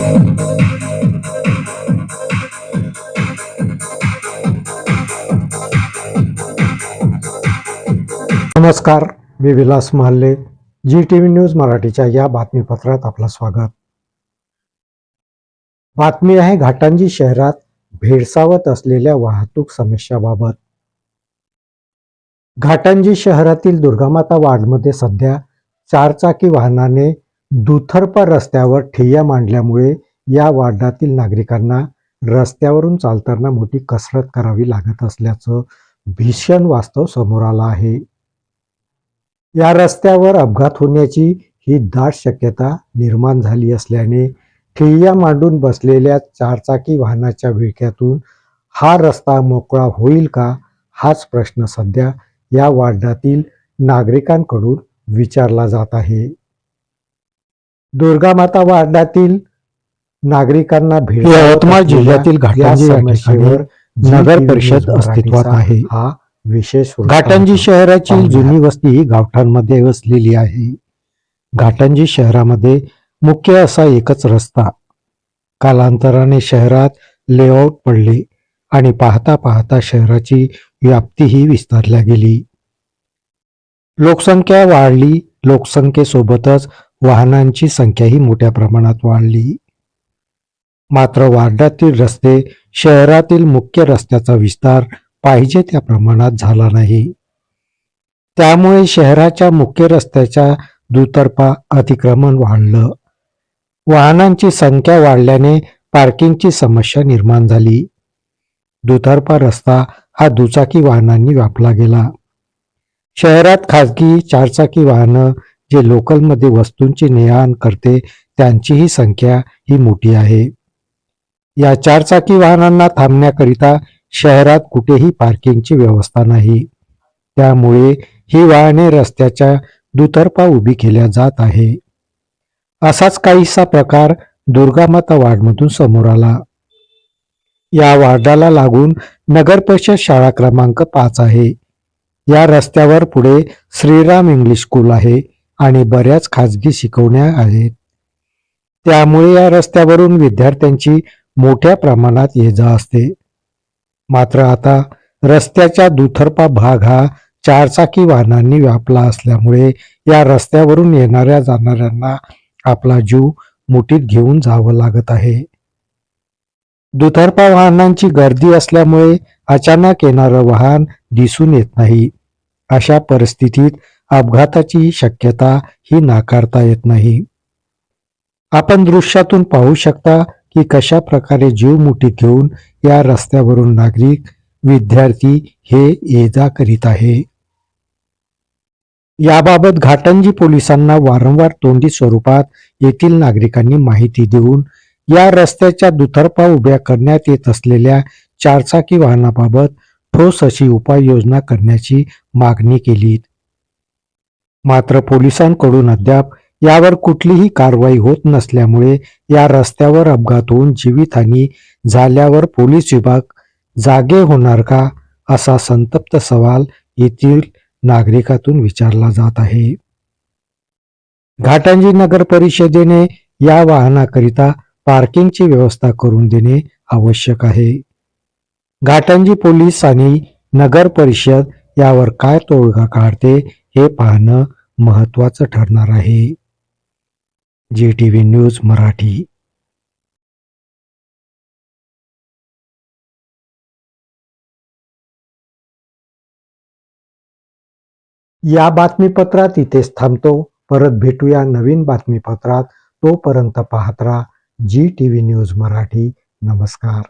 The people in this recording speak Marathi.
नमस्कार, मी विलास महाले. GTV न्यूज मराठीच्या या बातमीपत्रात आपलं स्वागत. बातमी आहे घाटंजी शहरात भेडसावत असलेल्या वाहतूक समस्याबाबत. घाटंजी शहरातील दुर्गामाता वार्डमध्ये सध्या चारचाकी वाहनाने दुतर्फा रस्त्यावर ठिय्या मांडल्यामुळे या वार्डातील नागरिकांना रस्त्यावरून चालताना मोठी कसरत करावी लागत असल्याचं भीषण वास्तव समोर आलं आहे. या रस्त्यावर अपघात होण्याची ही दाट शक्यता निर्माण झाली असल्याने ठिय्या मांडून बसलेल्या चारचाकी वाहनाच्या विळख्यातून हा रस्ता मोकळा होईल का, हाच प्रश्न सध्या या वार्डातील नागरिकांकडून विचारला जात आहे. दुर्गामाता वार्डातील नागरिकांना यवतमाळ जिल्ह्यातील घाटंजी समस्येवर नगर परिषद अस्तित्वात आहे. हा विशेष घाटंजी शहराची जुनी वस्ती ही गावठाणमध्ये वसलेली आहे. घाटंजी शहरामध्ये मुख्य असा एकच रस्ता. कालांतराने शहरात लेआउट पडले आणि पाहता पाहता शहराची व्याप्तीही विस्तारल्या गेली. लोकसंख्या वाढली. लोकसंख्येसोबतच वाहनांची संख्याही मोठ्या प्रमाणात वाढली. मात्र वार्डातील रस्ते शहरातील मुख्य रस्त्याचा विस्तार पाहिजे त्या प्रमाणात झाला नाही. त्यामुळे शहराच्या मुख्य रस्त्याच्या दुतर्फा अतिक्रमण वाढलं. वाहनांची संख्या वाढल्याने पार्किंगची समस्या निर्माण झाली. दुतर्फा रस्ता हा दुचाकी वाहनांनी व्यापला गेला. शहरात खासगी चारचाकी वाहनं जे लोकलमध्ये वस्तूंची ने-आण करते त्यांचीही संख्या ही मोठी आहे. या चारचाकी वाहनांना थांबण्याकरिता शहरात कुठेही पार्किंगची व्यवस्था नाही. त्यामुळे ही वाहने रस्त्याच्या दुतर्फा उभी केल्या जात आहे. असाच काहीसा प्रकार दुर्गामाता वार्डमधून समोर आला. या वार्डाला लागून नगर परिषद शाळा क्रमांक 5 आहे. या रस्त्यावर पुढे श्रीराम इंग्लिश स्कूल आहे आणि बऱ्याच खाजगी शिकवण्या आहेत. त्यामुळे या रस्त्यावरून विद्यार्थ्यांची मोठ्या प्रमाणात ये-जा असते. मात्र आता रस्त्याच्या दुतर्फा भाग हा चारचाकी वाहनांनी व्यापला असल्यामुळे या रस्त्यावरून येणाऱ्या जाणाऱ्यांना आपला जीव मुठीत घेऊन जावं लागत आहे. दुतर्फा वाहनांची गर्दी असल्यामुळे अचानक येणारं वाहन दिसून येत नाही. अशा परिस्थितीत अपघाताची शक्यता ही नाकारता येत नाही. आपण दृश्यातून पाहू शकता की कशा प्रकारे जीव मुठीत घेऊन या रस्त्यावरून नागरिक, विद्यार्थी हे ये-जा करीत आहे. याबाबत घाटंजी पोलिसांना वारंवार तोंडी स्वरूपात येथील नागरिकांनी माहिती देऊन या रस्त्याच्या दुतर्फा उभ्या करण्यात येत असलेल्या चारचाकी वाहनाबाबत ठोस अशी उपाययोजना करण्याची मागणी केली. मात्र पोलिसांकडून अद्याप यावर कुठलीही कारवाई होत नसल्यामुळे या रस्त्यावर अपघात होऊन जीवितहानी झाल्यावर पोलीस विभाग जागे होणार का, असा संतप्त सवाल येथील नागरिकातून विचारला जात आहे. घाटंजी नगर परिषदेने या वाहनाकरिता पार्किंगची व्यवस्था करून देणे आवश्यक आहे. घाटंजी पोलीस आणि नगर परिषद यावर काय तोडगा काढते हे पाहणं महत्त्वाचं ठरणार आहे. GTV news Marathi. या बातमीपत्रात इथेच थांबतो. परत भेटूया नवीन बातमीपत्रात. तोपर्यंत पाहत राहा GTV न्यूज मराठी. नमस्कार.